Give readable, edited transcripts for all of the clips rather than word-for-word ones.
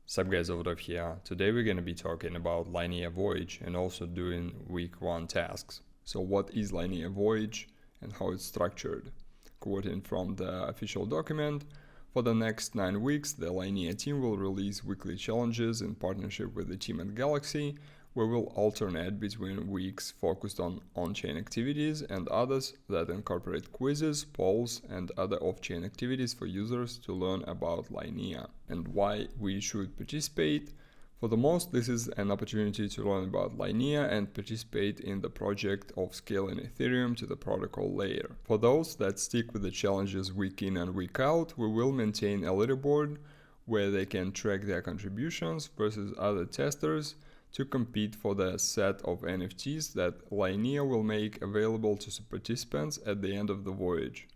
Sup guys, over here. Today we're going to be talking about Linea Voyage and also doing week 1 tasks. So what is Linea Voyage and how it's structured? Quoting from the official document, for the next 9 weeks the Linea team will release weekly challenges in partnership with the team at Galxe, where we'll alternate between weeks focused on on-chain activities and others that incorporate quizzes, polls, and other off-chain activities for users to learn about Linea and why we should participate. For the most, this is an opportunity to learn about Linea and participate in the project of scaling Ethereum to the protocol layer. For those that stick with the challenges week in and week out, we will maintain a leaderboard where they can track their contributions versus other testers to compete for the set of NFTs that Linea will make available to participants at the end of the voyage,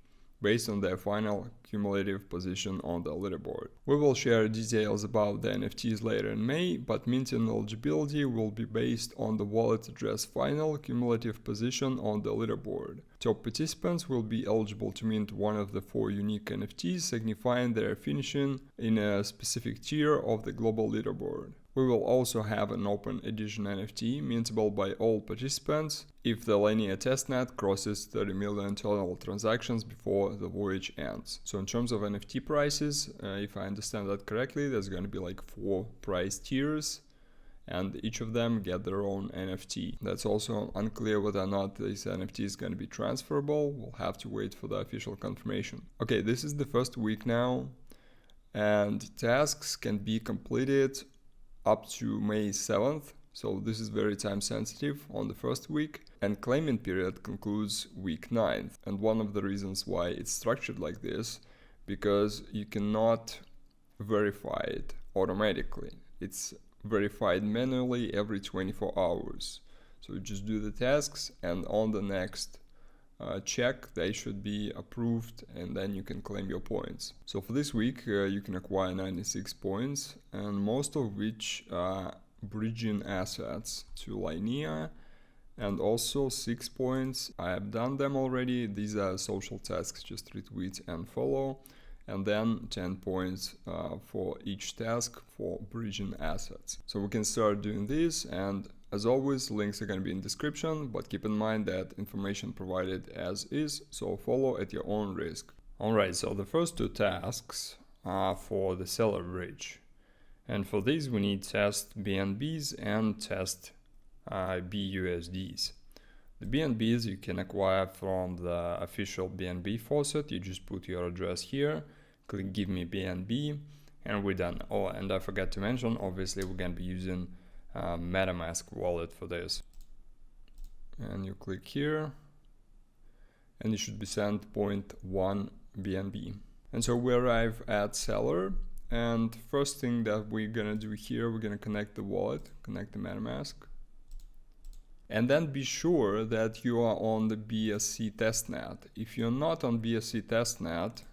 based on their final cumulative position on the leaderboard. We will share details about the NFTs later in May, but minting eligibility will be based on the wallet address final cumulative position on the leaderboard. Top participants will be eligible to mint one of the 4 unique NFTs, signifying their finishing in a specific tier of the global leaderboard. We will also have an open edition NFT mintable by all participants if the Linea testnet crosses 30 million total transactions before the voyage ends. So in terms of NFT prices, if I understand that correctly, there's going to be like 4 price tiers and each of them get their own NFT. That's also unclear whether or not this NFT is going to be transferable. We'll have to wait for the official confirmation. Okay, this is the first week now, and tasks can be completed up to May 7th, so this is very time sensitive on the first week, and claiming period concludes week 9th. And one of the reasons why it's structured like this, because you cannot verify it automatically. It's verified manually every 24 hours. So you just do the tasks, and on the next check they should be approved, and then you can claim your points. So for this week you can acquire 96 points, and most of which are bridging assets to Linea, and also 6 points I have done them already. These are social tasks, just retweet and follow, and then 10 points for each task for bridging assets. So we can start doing this, and as always, links are going to be in description, but keep in mind that information provided as is, so follow at your own risk. Alright, so the first 2 tasks are for the Celer bridge. And for these we need test BNBs and test BUSDs. The BNBs you can acquire from the official BNB faucet. You just put your address here, click give me BNB, and we're done. Oh, and I forgot to mention, obviously we're going to be using MetaMask wallet for this. And you click here, and you should be sent 0.1 BNB. And so we arrive at Celer, and first thing that we're gonna do here, we're gonna connect the wallet, connect the MetaMask, and then be sure that you are on the BSC testnet. If you're not on BSC testnet,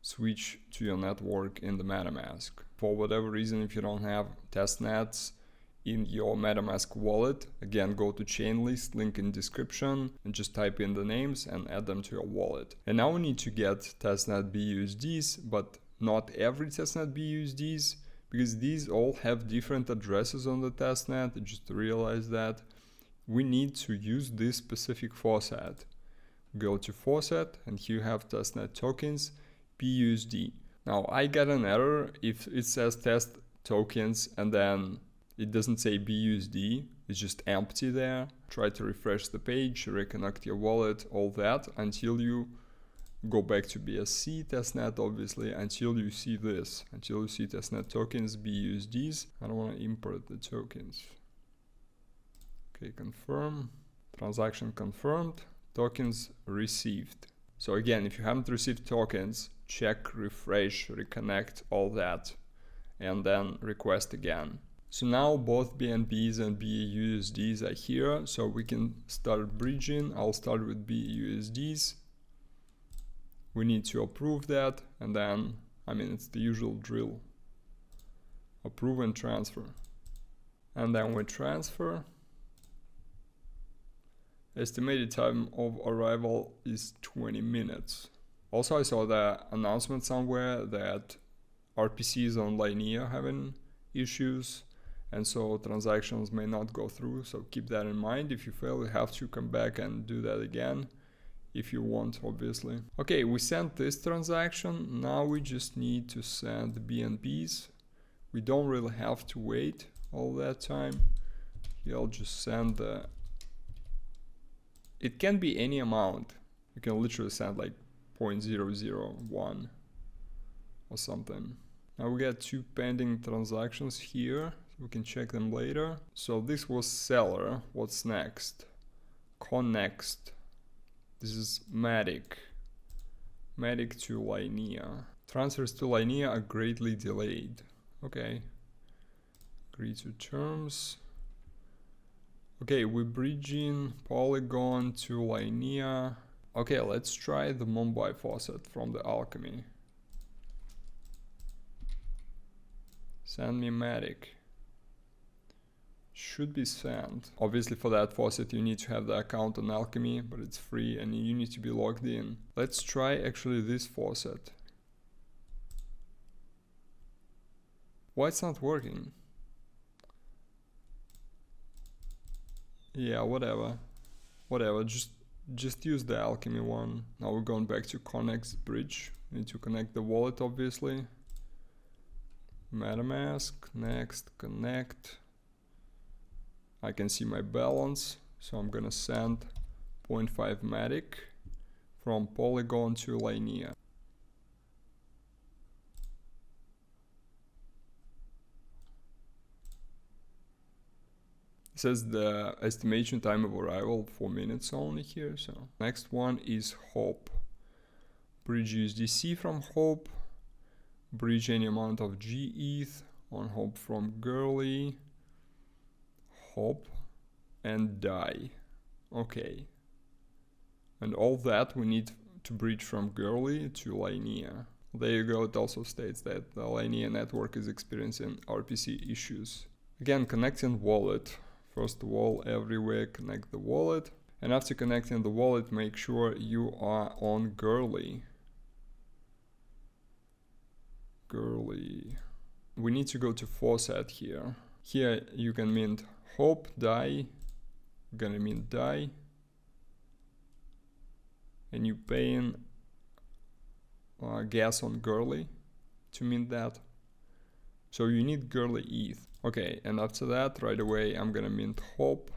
switch to your network in the MetaMask. For whatever reason, if you don't have testnets in your MetaMask wallet, again, go to chain list, link in description, and just type in the names and add them to your wallet. And now we need to get testnet BUSDs, but not every testnet BUSDs, because these all have different addresses on the testnet. Just realize that we need to use this specific faucet. Go to faucet, and here you have testnet tokens BUSD. Now I got an error if it says test tokens and then it doesn't say BUSD, it's just empty there. Try to refresh the page, reconnect your wallet, all that, until you go back to BSC testnet, obviously, until you see this, until you see testnet tokens BUSDs. I don't want to import the tokens. Okay, confirm, transaction confirmed, tokens received. So again, if you haven't received tokens, check, refresh, reconnect, all that, and then request again. So now both BNBs and BUSDs are here, so we can start bridging. I'll start with BUSDs. We need to approve that, and then, it's the usual drill. Approve and transfer. And then we transfer. Estimated time of arrival is 20 minutes. Also, I saw the announcement somewhere that RPCs on Linea haven't issues, and so transactions may not go through. So keep that in mind. If you fail, you have to come back and do that again if you want, obviously. Okay, we sent this transaction. Now we just need to send BNBs. We don't really have to wait all that time. I'll just send the... It can be any amount. You can literally send like 0.001 or something. Now we got 2 pending transactions here. We can check them later. So this was Celer. What's next? Connext. This is Matic. Matic to Linea. Transfers to Linea are greatly delayed. Okay. Agree to terms. Okay, we're bridging Polygon to Linea. Okay, let's try the Mumbai faucet from the Alchemy. Send me Matic. Should be sent. Obviously for that faucet you need to have the account on Alchemy, but it's free and you need to be logged in. Let's try actually this faucet. Why it's not working? Yeah, whatever. Just use the Alchemy one. Now we're going back to Connext bridge. Need to connect the wallet, obviously. MetaMask, next, connect. I can see my balance, so I'm gonna send 0.5 Matic from Polygon to Linea. It says the estimation time of arrival 4 minutes only here. So next one is Hope. Bridge USDC from Hope. Bridge any amount of GETH on Hope from Goerli. Hope and die. Okay. And all that we need to bridge from Goerli to Linea. There you go. It also states that the Linea network is experiencing RPC issues. Again, connecting wallet. First of all, everywhere connect the wallet. And after connecting the wallet, make sure you are on Goerli. Goerli. We need to go to faucet here. Here you can mint Hope, die. We're gonna mint die. And you paying gas on Goerli to mint that. So you need Goerli ETH. Okay, and after that, right away, I'm gonna mint Hope.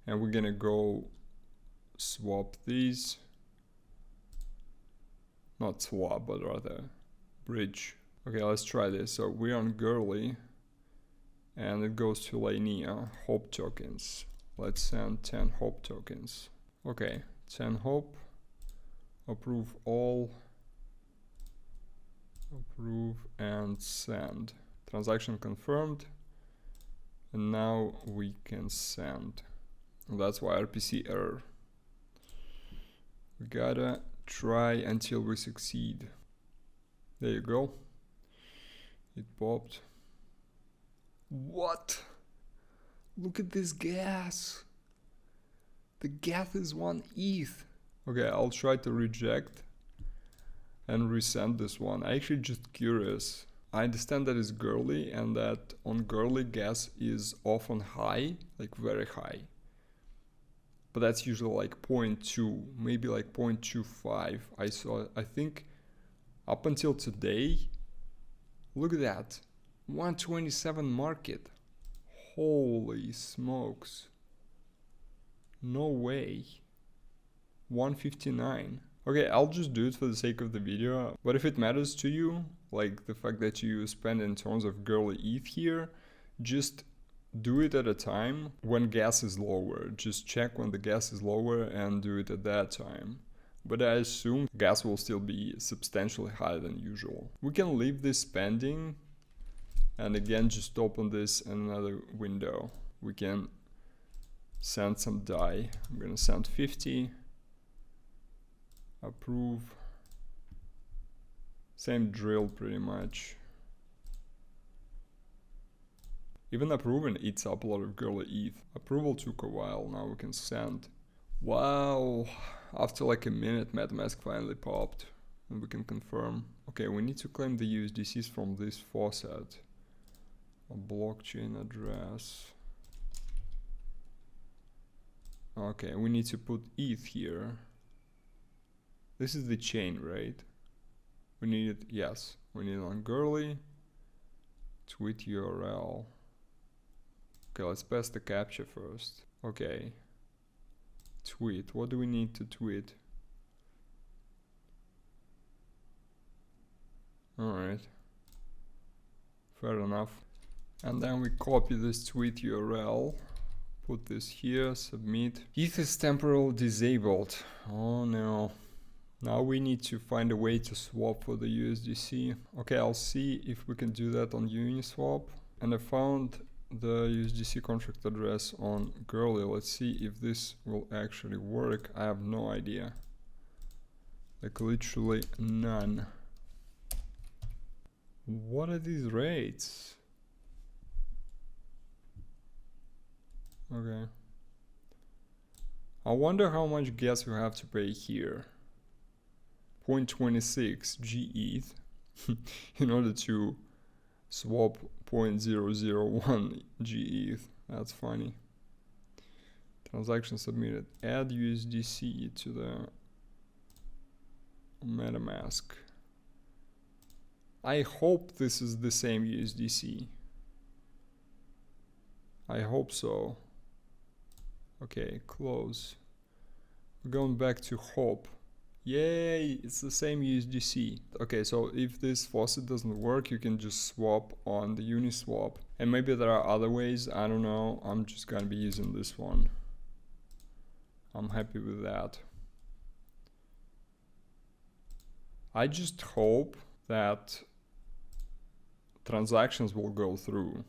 And we're gonna go swap these. Not swap, but rather bridge. Okay, let's try this. So we're on Goerli. And it goes to Linea, Hope tokens. Let's send 10 Hope tokens. Okay, 10 Hope. Approve all. Approve and send. Transaction confirmed. And now we can send. And that's why RPC error. We gotta try until we succeed. There you go. It popped. What? Look at this gas. The gas is 1 ETH. Okay, I'll try to reject and resend this one. I'm actually just curious. I understand that it's Goerli and that on Goerli gas is often high, like very high. But that's usually like 0.2, maybe like 0.25. I think up until today, look at that. 127 market. Holy smokes. No way. 159. Okay, I'll just do it for the sake of the video. But if it matters to you, like the fact that you spend in terms of Goerli ETH here, just do it at a time when gas is lower. Just check when the gas is lower and do it at that time. But I assume gas will still be substantially higher than usual. We can leave this pending. And again, just open this in another window. We can send some DAI. I'm gonna send 50. Approve. Same drill pretty much. Even approving eats up a lot of Goerli ETH. Approval took a while, now we can send. Wow, after like a minute MetaMask finally popped and we can confirm. Okay, we need to claim the USDCs from this faucet. a blockchain address. Okay, we need to put ETH here. This is the chain, right? We need it, yes. We need it on Goerli. Tweet URL. Okay, let's pass the captcha first. Okay. Tweet. What do we need to tweet? Alright. Fair enough. And then we copy this tweet URL. Put this here, submit. ETH is temporarily disabled. Oh no. Now we need to find a way to swap for the USDC. Okay, I'll see if we can do that on Uniswap. And I found the USDC contract address on Goerli. Let's see if this will actually work. I have no idea. Like literally none. What are these rates? Okay. I wonder how much gas we have to pay here. 0.26 GETH in order to swap 0.001 GETH. That's funny. Transaction submitted. Add USDC to the MetaMask. I hope this is the same USDC. I hope so. Okay, close. We're going back to hope. Yay, it's the same USDC. Okay, so if this faucet doesn't work, you can just swap on the Uniswap. And maybe there are other ways, I don't know. I'm just gonna be using this one. I'm happy with that. I just hope that transactions will go through.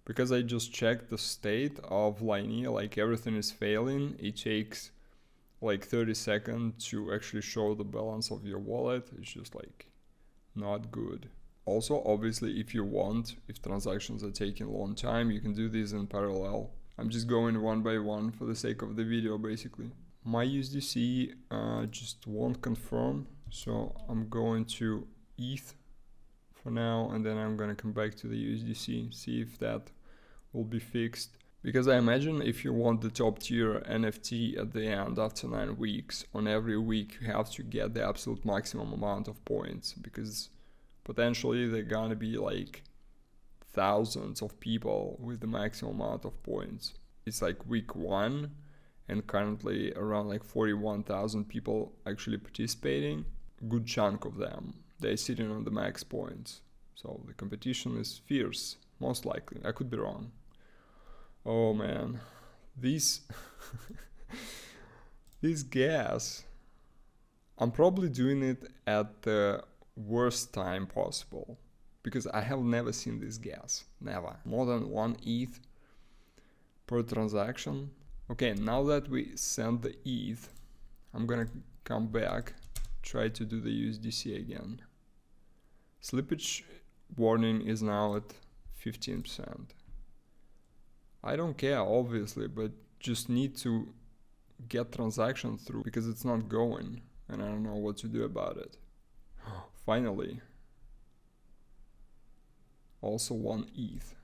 Because I just checked the state of Linea, like everything is failing. It takes like 30 seconds to actually show the balance of your wallet. It's just like not good. Also, obviously, if you want, if transactions are taking a long time, you can do this in parallel. I'm just going one by one for the sake of the video, basically. My USDC just won't confirm, so I'm going to ETH for now, and then I'm gonna come back to the USDC, see if that will be fixed. Because I imagine if you want the top tier NFT at the end after 9 weeks, on every week you have to get the absolute maximum amount of points, because potentially they're gonna be like thousands of people with the maximum amount of points. It's like week 1 and currently around like 41,000 people actually participating. Good chunk of them, they're sitting on the max points. So the competition is fierce, most likely. I could be wrong. Oh man, this gas, I'm probably doing it at the worst time possible, because I have never seen this gas, never. More than 1 ETH per transaction. Okay, now that we sent the ETH, I'm gonna come back, try to do the USDC again. Slippage warning is now at 15%. I don't care, obviously, but just need to get transactions through because it's not going and I don't know what to do about it. Finally. Also 1 ETH.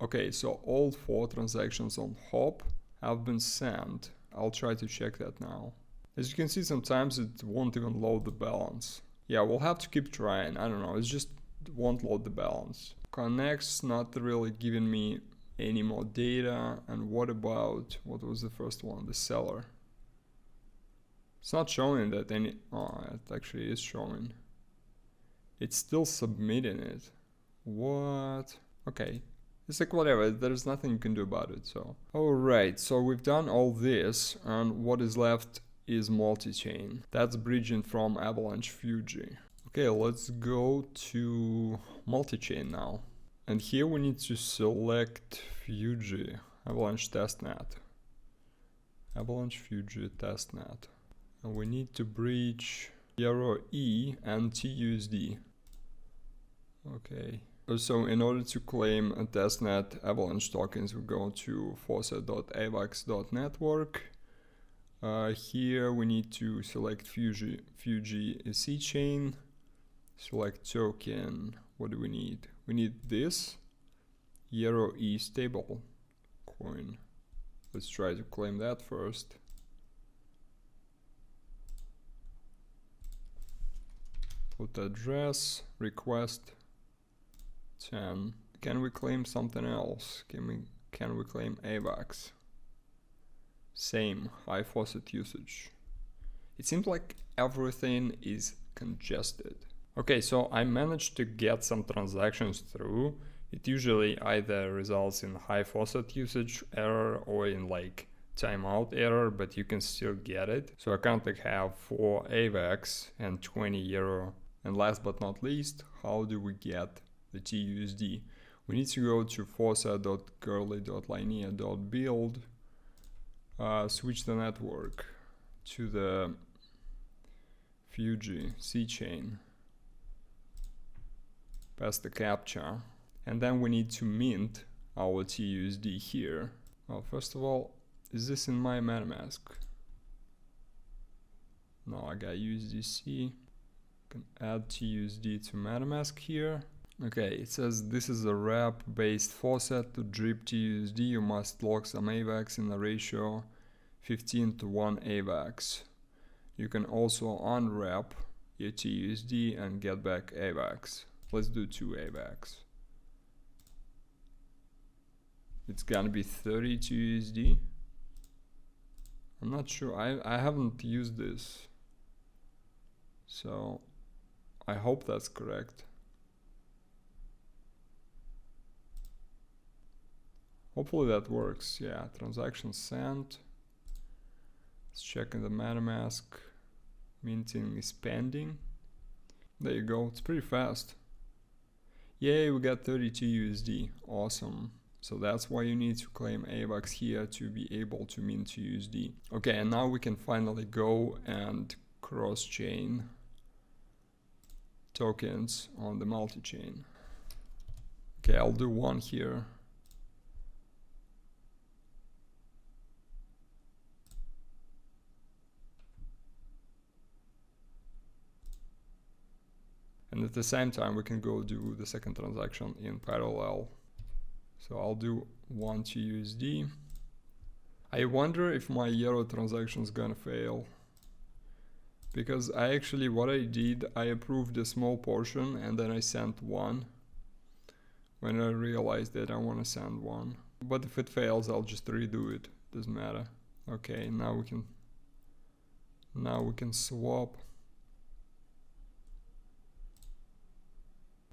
Okay, so all 4 transactions on Hop have been sent. I'll try to check that now. As you can see, sometimes it won't even load the balance. Yeah, we'll have to keep trying. I don't know, it just won't load the balance. Connext's not really giving me any more data. And what about, what was the first one? The Celer. It's not showing that any, oh, it actually is showing. It's still submitting it. What? Okay. It's like whatever, there's nothing you can do about it, so. Alright, so we've done all this, and what is left is multi-chain. That's bridging from Avalanche Fuji. Okay, let's go to multi-chain now. And here we need to select Fuji, Avalanche Testnet. Avalanche Fuji Testnet. And we need to bridge Euro E and TUSD. Okay. So in order to claim a testnet Avalanche tokens, we go to faucet.avax.network. Here we need to select Fuji C chain. Select token. what do we need? We need this Euro E stable coin. Let's try to claim that first. Put address, request 10. Can we claim something else? Can we claim AVAX? Same, high faucet usage. It seems like everything is congested. Okay, so I managed to get some transactions through. It usually either results in high faucet usage error or in like timeout error, but you can still get it. So I currently have 4 AVAX and 20 euro. And last but not least, how do we get the TUSD? We need to go to fossa.goerli.linea.build, switch the network to the Fuji C chain, pass the captcha, and then we need to mint our TUSD here. Well, first of all, is this in my MetaMask? No, I got USDC. Can add TUSD to MetaMask here. Okay, it says this is a wrap based faucet. To drip TUSD, you must lock some AVAX in a ratio 15:1 AVAX. You can also unwrap your TUSD and get back AVAX. Let's do 2 AVAX. It's gonna be 30 TUSD. I'm not sure. I haven't used this, so I hope that's correct. Hopefully that works. Yeah, transaction sent. Let's check in the MetaMask. Minting is pending. There you go. It's pretty fast. Yay, we got 32 USD. Awesome. So that's why you need to claim AVAX here to be able to mint USD. Okay, and now we can finally go and cross-chain tokens on the multi-chain. Okay, I'll do one here. And at the same time, we can go do the second transaction in parallel. So I'll do 1 TUSD. I wonder if my Euro transaction is gonna fail. Because what I did, I approved a small portion and then I sent 1. When I realized that I want to send 1. But if it fails, I'll just redo it. Doesn't matter. Okay, now we can swap.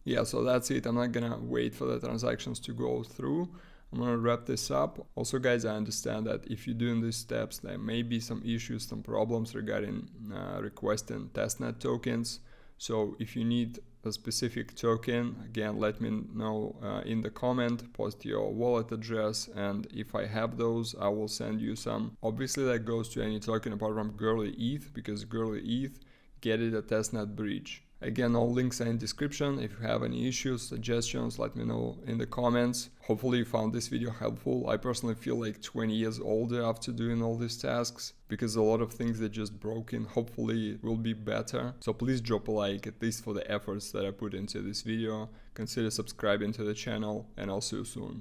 Yeah, so that's it. I'm not gonna wait for the transactions to go through. I'm gonna wrap this up. Also, guys, I understand that if you're doing these steps, there may be some issues, some problems regarding requesting testnet tokens. So if you need a specific token, again, let me know in the comment, post your wallet address, and if I have those, I will send you some. Obviously, that goes to any token apart from Goerli ETH, because Goerli ETH get it a testnet bridge. Again, all links are in description. If you have any issues, suggestions, let me know in the comments. Hopefully you found this video helpful. I personally feel like 20 years older after doing all these tasks, because a lot of things that just broken. Hopefully it will be better. So please drop a like, at least for the efforts that I put into this video. Consider subscribing to the channel, and I'll see you soon.